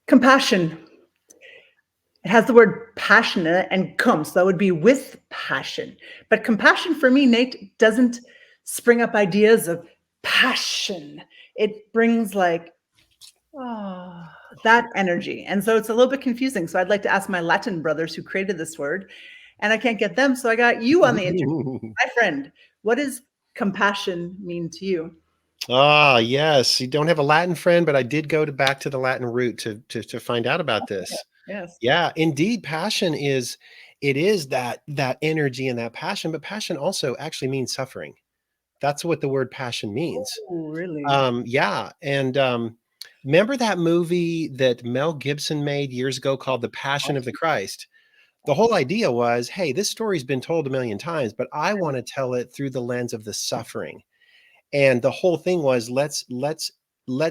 Compassion. It has the word passionate and cum, so that would be with passion. But compassion for me, Nate, doesn't spring up ideas of passion. It brings like, oh, that energy. And so it's a little bit confusing. So I'd like to ask my Latin brothers who created this word, and I can't get them. So I got you on the interview. My friend, what does compassion mean to you? Ah, yes. You don't have a Latin friend, but I did go back to the Latin root to find out about this. Yes. Yeah, indeed, passion is it is that energy and that passion, but passion also actually means suffering. That's what the word passion means. Oh, really? Yeah, and remember that movie that Mel Gibson made years ago called The Passion of the Christ? The whole idea was, hey, this story's been told a million times, but I want to tell it through the lens of the suffering. And the whole thing was let's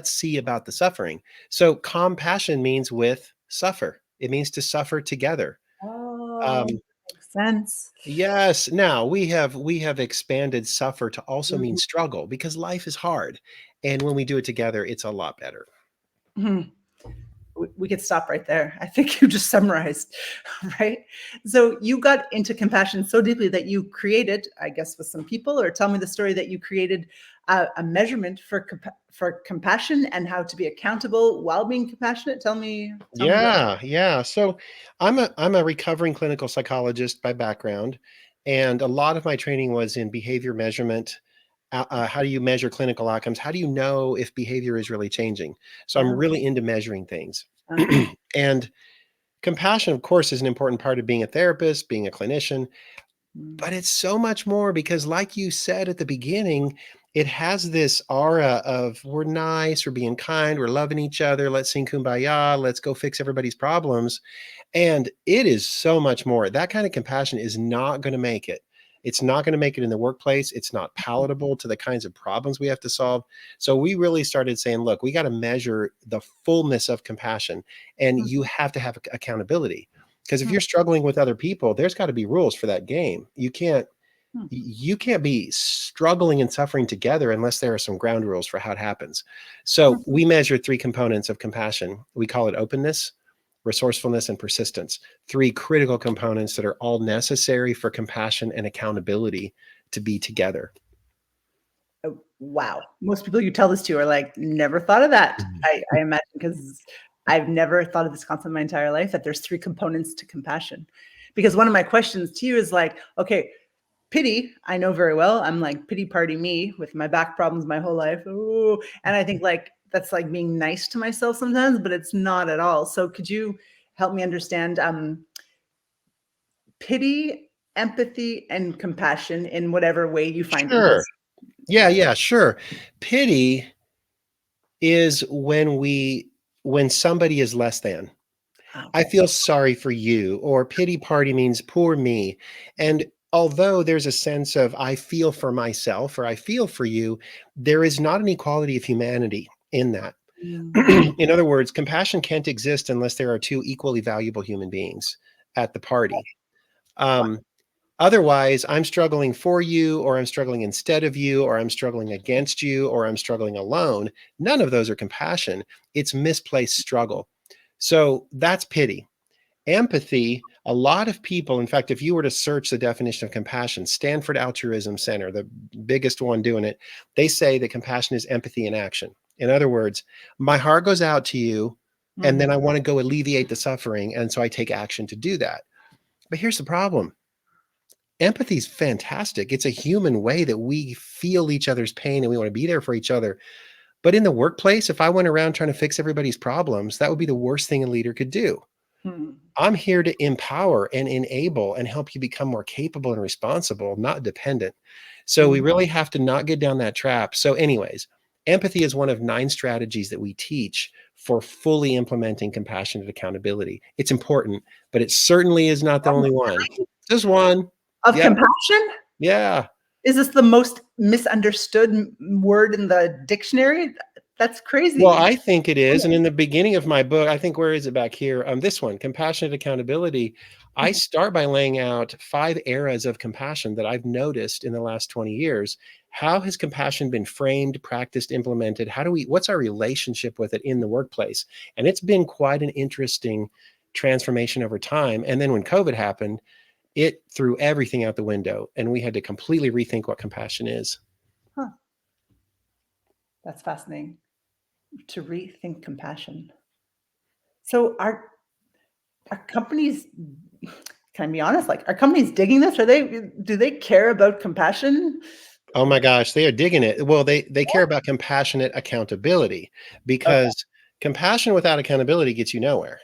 see about the suffering. So compassion means with suffer. It means to suffer together. Oh, Um, makes sense. yes. Now we have expanded suffer to also mean Mhm. struggle because life is hard, and when we do it together, it's a lot better. Mhm. We could stop right there. I think you just summarized, right? So you got into compassion so deeply that you created, I guess, with some people, or tell me the story that you created a measurement for compassion and how to be accountable while being compassionate. Tell me about. Yeah, yeah. So I'm a recovering clinical psychologist by background, and a lot of my training was in behavior measurement. How do you measure clinical outcomes? How do you know if behavior is really changing? So I'm Oh, really into measuring things. uh-huh. And compassion, of course, is an important part of being a therapist, being a clinician, Mm. but it's so much more because, like you said at the beginning, it has this aura of we're nice, we're being kind, we're loving each other, let's sing kumbaya, let's go fix everybody's problems. And it is so much more. That kind of compassion is not going to make it. It's not going to make it in the workplace. It's not palatable to the kinds of problems we have to solve. So we really started saying, look, we got to measure the fullness of compassion, and you have to have accountability. Because if you're struggling with other people, there's got to be rules for that game. You can't be struggling and suffering together unless there are some ground rules for how it happens. So we measure three components of compassion. We call it openness, resourcefulness, and persistence. Three critical components that are all necessary for compassion and accountability to be together. Oh, wow. Most people you tell this to are like, never thought of that. I imagine because I've never thought of this concept in my entire life that there's three components to compassion. Because one of my questions to you is like, okay, pity, I know very well. I'm like pity party me with my back problems my whole life. Ooh. And I think like that's like being nice to myself sometimes, but it's not at all. So could you help me understand pity, empathy, and compassion in whatever way you find Sure. easiest? Yeah, sure. Pity is when somebody is less than. I Okay. feel sorry for you, or pity party means poor me. And although there's a sense of I feel for myself or I feel for you, there is not an equality of humanity in that. Mm. In other words, compassion can't exist unless there are two equally valuable human beings at the party. Wow. Um, Otherwise, I'm struggling for you, or I'm struggling instead of you, or I'm struggling against you, or I'm struggling alone. None of those are compassion. It's misplaced struggle. So that's pity. Empathy, a lot of people, in fact, if you were to search the definition of compassion, Stanford Altruism Center, the biggest one doing it, they say that compassion is empathy in action. In other words, my heart goes out to you, and then Mhm. I want to go alleviate the suffering. And so I take action to do that. But here's the problem. Empathy is fantastic. It's a human way that we feel each other's pain and we want to be there for each other. But in the workplace, if I went around trying to fix everybody's problems, that would be the worst thing a leader could do. Mhm. I'm here to empower and enable and help you become more capable and responsible, not dependent. So we Mhm. really have to not get down that trap. So, anyways, empathy is one of 9 strategies that we teach for fully implementing compassionate accountability. It's important, but it certainly is not the only one. Just one. Of Yep. compassion? Yeah. Is this the most misunderstood word in the dictionary? That's Well, crazy. I think it is. And in the beginning of my book, I think, where is it back here? This one, Compassionate Accountability. I start by laying out 5 eras of compassion that I've noticed in the last 20 years. How has compassion been framed, practiced, implemented? What's our relationship with it in the workplace? And it's been quite an interesting transformation over time. And then when COVID happened, it threw everything out the window and we had to completely rethink what compassion is. Huh. That's fascinating. To rethink compassion. So are companies, can I be honest, like, are companies digging this? Do they care about compassion? Oh my gosh, they are digging it. Well, they care about compassionate accountability Okay. because compassion without accountability gets you nowhere.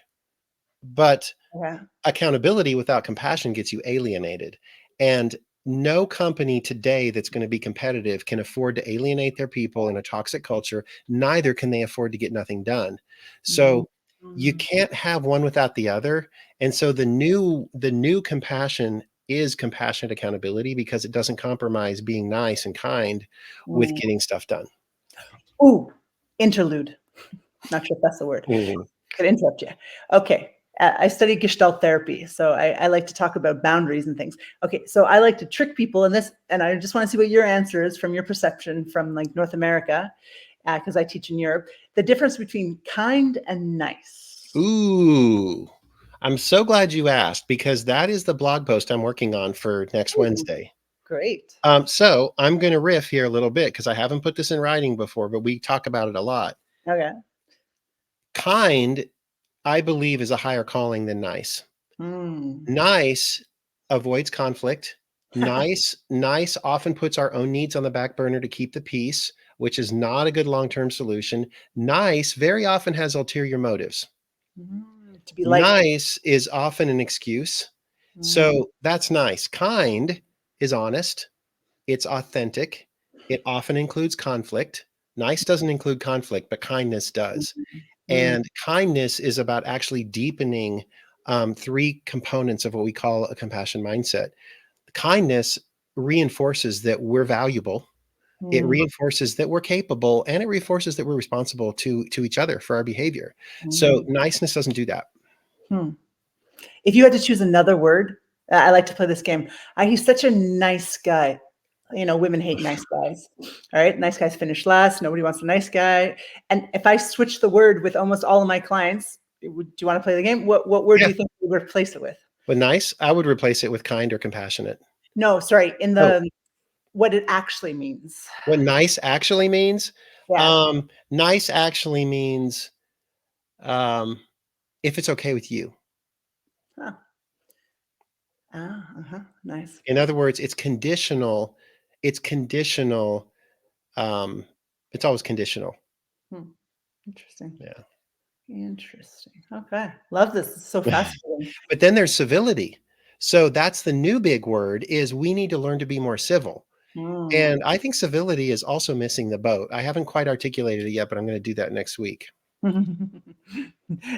But Yeah. accountability without compassion gets you alienated. And no company today that's going to be competitive can afford to alienate their people in a toxic culture. Neither can they afford to get nothing done. So you Mm. can't have one without the other. And so the new compassion is compassionate accountability because it doesn't compromise being nice and kind with Mm. getting stuff done. Ooh, interlude. Not sure if that's the word. Mhm. Could interrupt you. Okay. I study Gestalt therapy, so I like to talk about boundaries and things. Okay, so I like to trick people in this, and I just want to see what your answer is from your perception from like North America, because I teach in Europe. The difference between kind and nice. Ooh, I'm so glad you asked because that is the blog post I'm working on for next Ooh, Wednesday. great. So I'm going to riff here a little bit because I haven't put this in writing before, but we talk about it a lot. Okay. Kind, I believe, is a higher calling than nice. Mm. Nice avoids conflict. Nice often puts our own needs on the back burner to keep the peace, which is not a good long-term solution. Nice very often has ulterior motives. To be liked. Nice is often an excuse. Mm. So that's nice. Kind is honest. It's authentic. It often includes conflict. Nice doesn't include conflict, but kindness does. Mm. And kindness is about actually deepening 3 components of what we call a compassion mindset. Kindness reinforces that we're valuable. It Mm. reinforces that we're capable, and it reinforces that we're responsible to each other for our behavior. So Mm. niceness doesn't do that. Hmm. If you had to choose another word, I like to play this game. He's such a nice guy. You know, women hate nice guys. All right, nice guys finish last. Nobody wants a nice guy. And if I switch the word with almost all of my clients, do you want to play the game? What word do Yeah. you think we would replace it with? But nice, I would replace it with kind or compassionate. No, sorry, in Oh, the what it actually means. what nice actually means? Yeah. Nice actually means um, if it's okay with you. Huh. Nice. In other words, it's conditional. It's conditional. Um, it's always conditional. Hmm. Interesting. Yeah. Interesting. Okay. Love this. It's so fascinating. But then there's civility. So that's the new big word is we need to learn to be more civil. Mm. And I think civility is also missing the boat. I haven't quite articulated it yet, but I'm going to do that next week. Isn't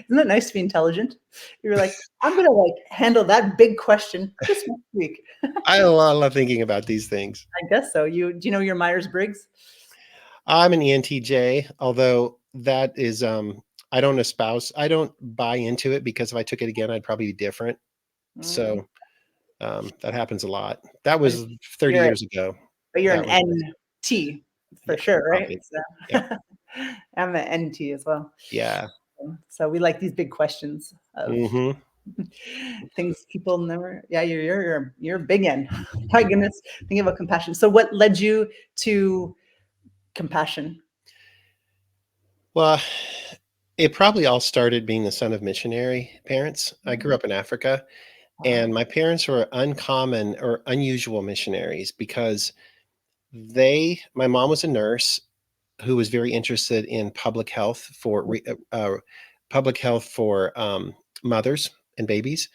that nice to be intelligent? You're like, I'm gonna like handle that big question just next week. I love thinking about these things. I guess so. Do you know your Myers Briggs? I'm an ENTJ, although that is I don't I don't buy into it because if I took it again, I'd probably be different. Mm, So that happens a lot. That but was 30 you're years ago. you're That an was NT for yeah, sure, right? probably. So Yep. I'm an NT as well. Yeah. So we like these big questions of Hmm. things people never. Yeah, you're a big N. My goodness, thinking about compassion. So what led you to compassion? Well, it probably all started being the son of missionary parents. I grew Mm. up in Africa, Wow. and my parents were uncommon or unusual missionaries because my mom was a nurse who was very interested in public health for mothers and babies,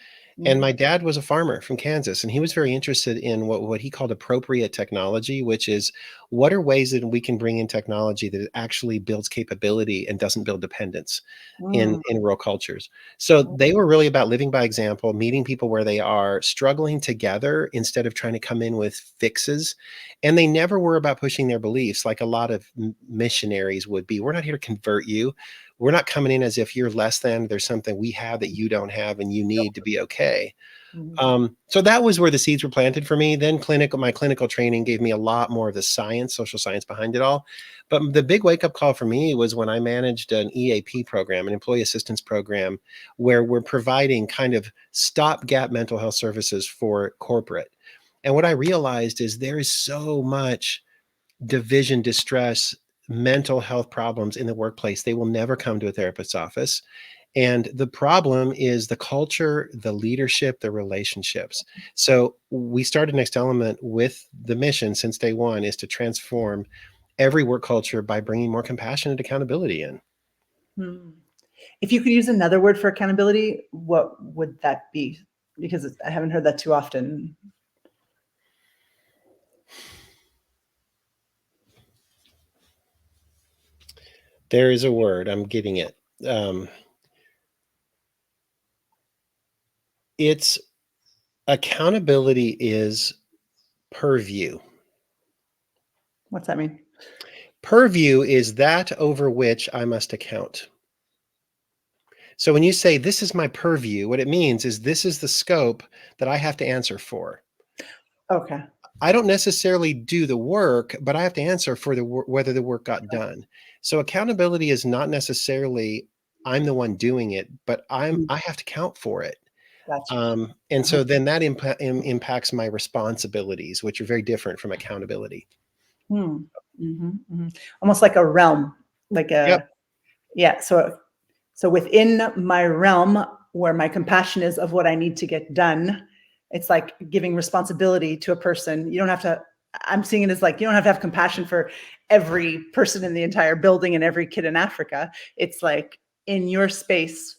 And Mm, my dad was a farmer from Kansas, and he was very interested in what he called appropriate technology, which is what are ways that we can bring in technology that actually builds capability and doesn't build dependence mm, in rural cultures. So mm, they were really about living by example, meeting people where they are, struggling together instead of trying to come in with fixes. And they never were about pushing their beliefs like a lot of missionaries would be. We're not here to convert you. We're not coming in as if you're less than. There's something we have that you don't have, and you need to be okay. mm, So that was where the seeds were planted for me. Then my clinical training gave me a lot more of the science, social science behind it all. But the big wake up call for me was when I managed an EAP program, an employee assistance program, where we're providing kind of stopgap mental health services for corporate. And what I realized is there is so much division, distress, mental health problems in the workplace. They will never come to a therapist's office. And the problem is the culture, the leadership, the relationships. So we started Next Element with the mission since day one is to transform every work culture by bringing more compassion and accountability in. mm. If you could use another word for accountability, what would that be? Because I haven't heard that too often. There is a word, I'm getting it. Um, it's accountability is purview. What's that mean? Purview is that over which I must account. So when you say this is my purview, what it means is this is the scope that I have to answer for. Okay. I don't necessarily do the work, but I have to answer for whether the work got done. So accountability is not necessarily I'm the one doing it, but Mm, I have to count for it. gotcha. And Uh-huh. so then that impacts my responsibilities, which are very different from accountability. Hmm. Mhm, mhm. Almost like a realm, like Yep. a yeah. So within my realm, where my compassion is of what I need to get done, it's like giving responsibility to a person. You don't have to. I'm seeing it as like you don't have to have compassion for every person in the entire building and every kid in Africa. It's like in your space,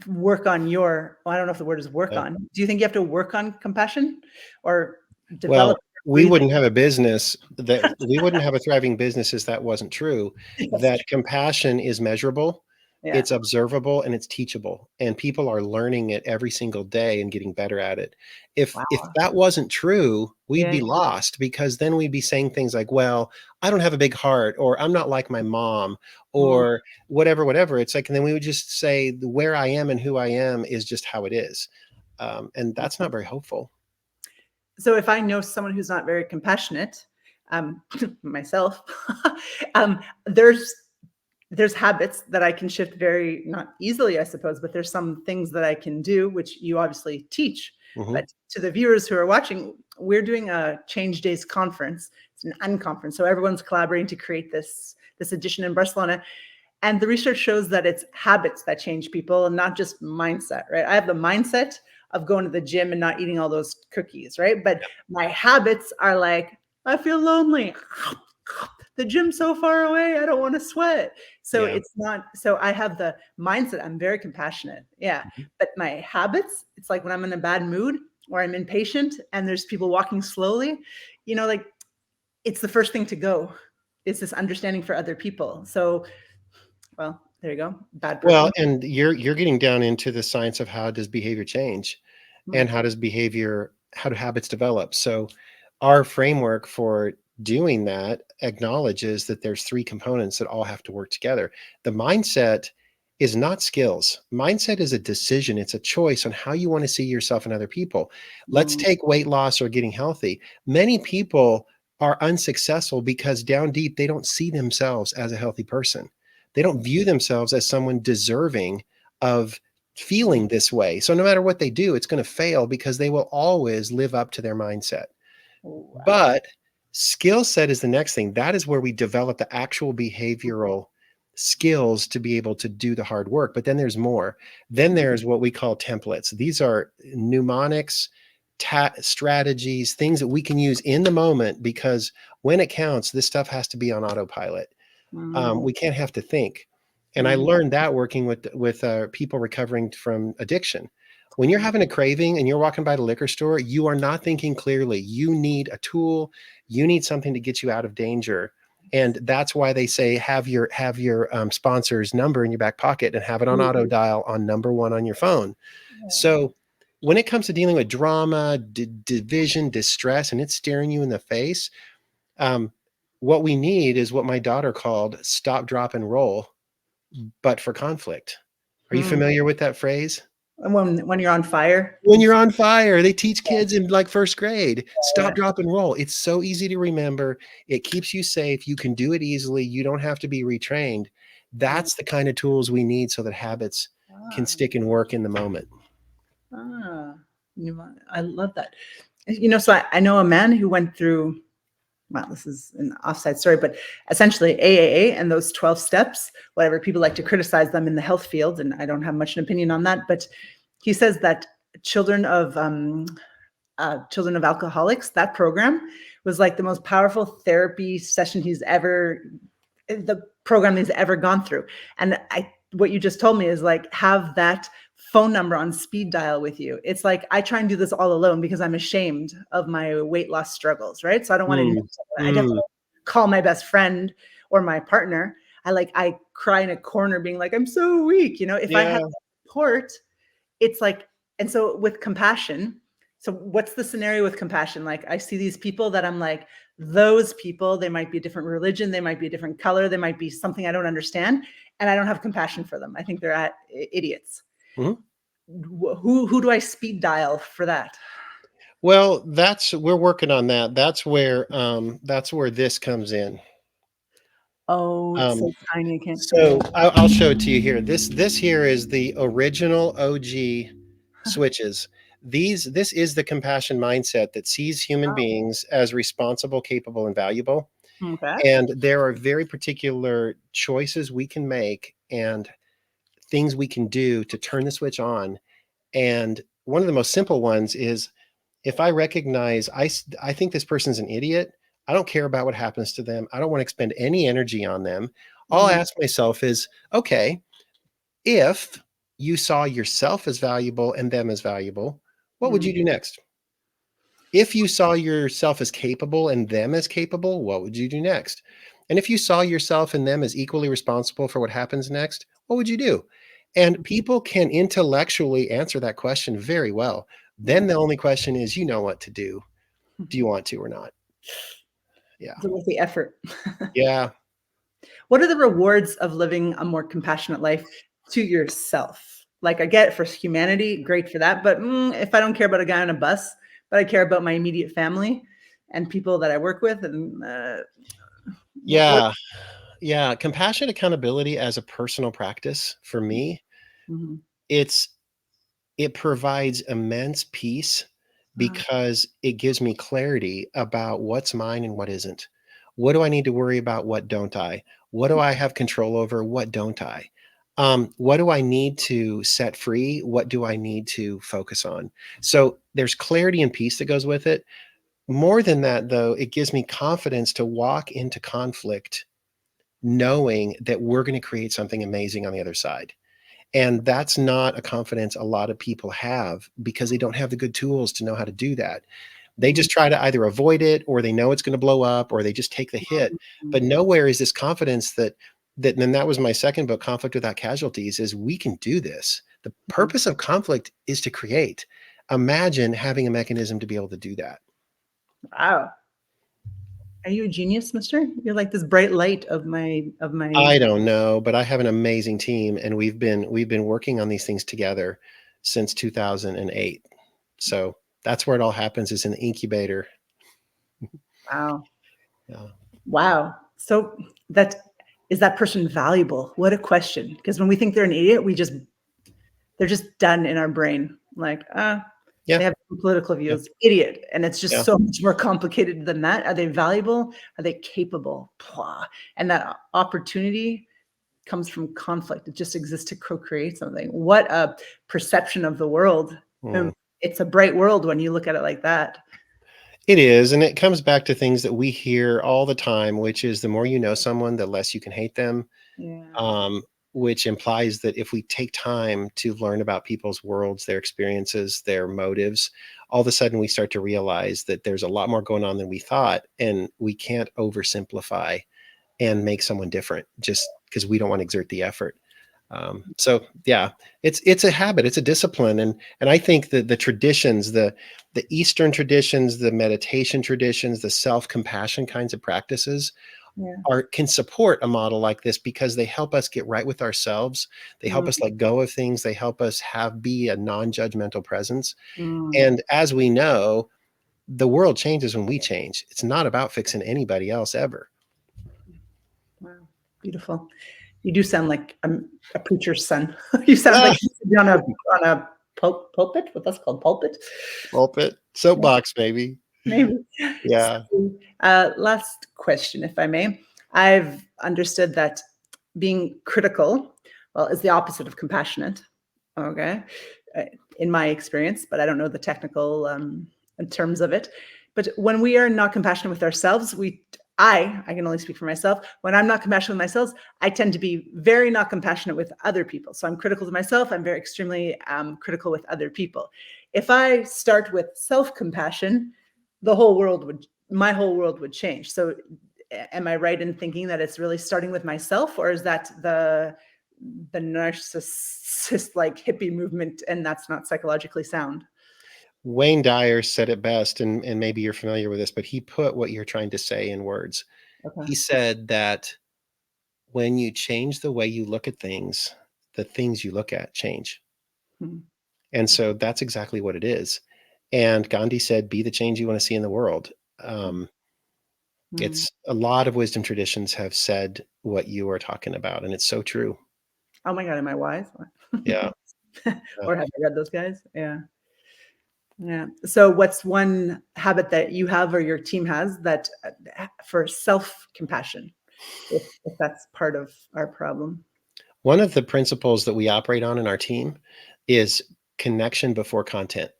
work on your. Well, I don't know if the word is work Yeah. on. Do you think you have to work on compassion, or develop, Well, we breathe it? wouldn't have a business that we wouldn't have a thriving business if that wasn't true. That's That true. compassion is measurable, Yeah. it's observable, and it's teachable. And people are learning it every single day and getting better at it. If Wow. that wasn't true, we'd Yeah. be lost because then we'd be saying things like, well, I don't have a big heart, or I'm not like my mom, Mm, or whatever, whatever. It's like, and then we would just say where I am and who I am is just how it is. And that's not very hopeful. so if I know someone who's not very compassionate, um, myself, there's habits that I can shift very not easily, I suppose, but there's some things that I can do, which you obviously teach. Mhm. But to the viewers who are watching, we're doing a Change Days conference. It's an unconference, so everyone's collaborating to create this edition in Barcelona. And the research shows that it's habits that change people and not just mindset, right? I have the mindset of going to the gym and not eating all those cookies, right? But my habits are like, I feel lonely. The gym's so far away. I don't want to sweat. So Yeah. it's not, so I have the mindset. I'm very compassionate. Yeah. Mhm. But my habits, it's like when I'm in a bad mood or I'm impatient and there's people walking slowly, like it's the first thing to go. It's this understanding for other people. So well, there you go. Bad Well, person. and you're getting down into the science of how does behavior change Mm, and how do habits develop? So our framework for doing that acknowledges that there's three components that all have to work together. The mindset is not skills. Mindset is a decision, it's a choice on how you want to see yourself and other people. Let's mm, take weight loss or getting healthy. Many people are unsuccessful because down deep they don't see themselves as a healthy person. They don't view themselves as someone deserving of mm. feeling this way. So no matter what they do, it's going to fail because they will always live up to their mindset. Wow. But skill set is the next thing. That is where we develop the actual behavioral skills to be able to do the hard work. But then there's more. Then Mm, there's what we call templates. These are mnemonics, strategies, things that we can use in the moment because when it counts, this stuff has to be on autopilot. mm, We can't have to think. And I mm, learned that working with people recovering from addiction. When you're having a craving and you're walking by the liquor store, you are not thinking clearly. You need a tool. You need something to get you out of danger. And that's why they say have your sponsor's number in your back pocket and have it on auto dial on number one on your phone. So when it comes to dealing with drama, division, distress, and it's staring you in the face, what we need is what my daughter called stop, drop, and roll, but for conflict. Are you familiar with that phrase? And when you're on fire, When you're on fire, they teach kids in like first grade, stop, drop, and roll. It's so easy to remember. It keeps you safe. You can do it easily. You don't have to be retrained. That's the kind of tools we need so that habits can stick and work in the moment. I love that. So I know a man who went through, well, this is an offside story, but essentially AAA and those 12 steps, whatever, people like to criticize them in the health field, and I don't have much an opinion on that, but he says that children of alcoholics, that program was like the most powerful therapy session the program he's ever gone through. And what you just told me is like, have that phone number on speed dial with you. It's like, I try and do this all alone because I'm ashamed of my weight loss struggles, right? So I don't want to admit to it. I definitely call my best friend or my partner. I cry in a corner being like, I'm so weak. If I have support, it's like, and so with compassion, so what's the scenario with compassion? Like, I see these people that I'm like, those people, they might be a different religion, they might be a different color, they might be something I don't understand, and I don't have compassion for them. I think they're idiots. Who do I speed dial for that? Well, we're working on that. That's where this comes in. Oh, it's so tiny, I can't see So it. I'll show it to you here. This here is the original OG switches. This is the compassion mindset that sees human beings as responsible, capable, and valuable. Okay. And there are very particular choices we can make and things we can do to turn the switch on. And one of the most simple ones is if I recognize I think this person's an idiot, I don't care about what happens to them. I don't want to expend any energy on them. All I ask myself is, okay, if you saw yourself as valuable and them as valuable, what would you do next? If you saw yourself as capable and them as capable, what would you do next? And if you saw yourself and them as equally responsible for what happens next, what would you do? And people can intellectually answer that question very well. Then the only question is, you know what to do. Do you want to or not? Yeah. It's worth the effort. Yeah. What are the rewards of living a more compassionate life to yourself? Like, I get it for humanity, great for that. But if I don't care about a guy on a bus, but I care about my immediate family and people that I work with, and yeah, compassion accountability as a personal practice for me, it provides immense peace because it gives me clarity about what's mine and what isn't. What do I need to worry about? What don't I? What do I have control over? What don't I? What do I need to set free? What do I need to focus on? So there's clarity and peace that goes with it. More than that, though, it gives me confidence to walk into conflict knowing that we're going to create something amazing on the other side. And that's not a confidence a lot of people have because they don't have the good tools to know how to do that. They just try to either avoid it or they know it's going to blow up or they just take the hit. But nowhere is this confidence and that was my second book, Conflict Without Casualties, is we can do this. The purpose of conflict is to create. Imagine having a mechanism to be able to do that. Wow. Are you a genius, mister? You're like this bright light of my I don't know, but I have an amazing team and we've been working on these things together since 2008. So that's where it all happens, is in the incubator. Wow. Yeah. Wow. So is that person valuable? What a question. Because when we think they're an idiot, they're just done in our brain. Like, they have political views, idiot. And it's just so much more complicated than that. Are they valuable? Are they capable? And that opportunity comes from conflict. It just exists to co-create something. What a perception of the world. It's a bright world when you look at it like that. It is. And it comes back to things that we hear all the time, which is the more you know someone, the less you can hate them. Yeah. which implies that if we take time to learn about people's worlds, their experiences, their motives, all of a sudden we start to realize that there's a lot more going on than we thought, and we can't oversimplify and make someone different just because we don't want to exert the effort. So yeah, it's a habit, it's a discipline, and I think that the traditions, the Eastern traditions, the meditation traditions, the self-compassion kinds of practices Yeah. can support a model like this because they help us get right with ourselves. They help Mm, us let go of things. They help us be a non-judgmental presence. mm. And as we know, the world changes when we change. It's not about fixing anybody else ever. Wow, beautiful. You do sound like a preacher's son. You sound Ah, like you should be on a pulpit. What that's called, pulpit? pulpit, Yeah, soapbox, maybe. maybe. Yeah. So, last question, if I may. I've understood that being critical, well, is the opposite of compassionate. Okay, uh, in my experience, but I don't know the technical in terms of it. But when we are not compassionate with ourselves, I can only speak for myself. When I'm not compassionate with myself, I tend to be very not compassionate with other people. So I'm critical to myself. I'm very extremely critical with other people. If I start with self-compassion, my whole world would change. So am I right in thinking that it's really starting with myself, or is that the narcissist like hippie movement, and that's not psychologically sound? Wayne Dyer said it best, and maybe you're familiar with this, but he put what you're trying to say in words. Okay. He said that when you change the way you look at things, the things you look at change. Hmm. And so that's exactly what it is. And Gandhi said, be the change you want to see in the world. Um, Hmm. it's a lot of wisdom traditions have said what you are talking about, and it's so true. Oh my God, am I wise? Yeah. Yeah. Or have I read those guys? Yeah. Yeah. So what's one habit that you have or your team has that for self-compassion, if that's part of our problem? One of the principles that we operate on in our team is connection before content.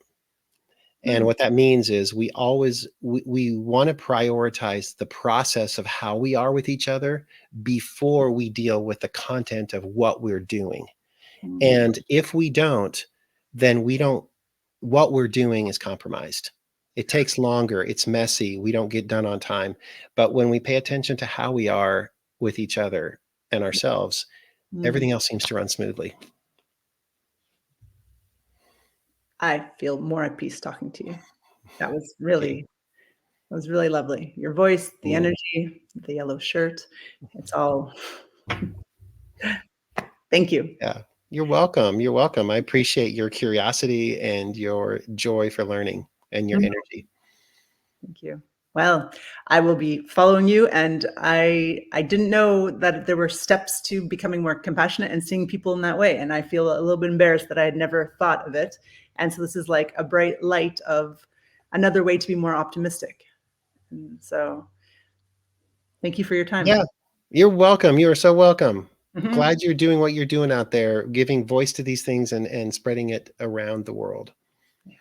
And Hmm. what that means is we want to prioritize the process of how we are with each other before we deal with the content of what we're doing. Hmm. And if we don't, then we don't what we're doing is compromised. It takes longer, it's messy, we don't get done on time. But when we pay attention to how we are with each other and ourselves, Hmm. everything else seems to run smoothly. I feel more at peace talking to you. That was Okay. really That was really lovely. Your voice, the Mm, energy, the yellow shirt, it's all thank you. yeah. You're welcome. You're welcome. I appreciate your curiosity and your joy for learning and your Mhm. energy. Thank you. Well, I will be following you, and I didn't know that there were steps to becoming more compassionate and seeing people in that way, and I feel a little bit embarrassed that I had never thought of it, and so this is like a bright light of another way to be more optimistic, and so thank you for your time. Yeah. You're welcome. You are so welcome. Mhm. Glad you're doing what you're doing out there, giving voice to these things and spreading it around the world. Yeah.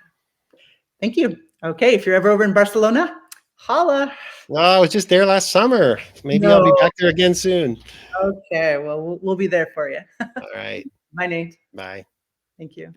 Thank you. Okay, if you're ever over in Barcelona, holla. Oh, I was just there last summer. Maybe I'll be No. back there again soon. Okay, well, we'll be there for you. All right. Bye, Nate. Bye. Thank you.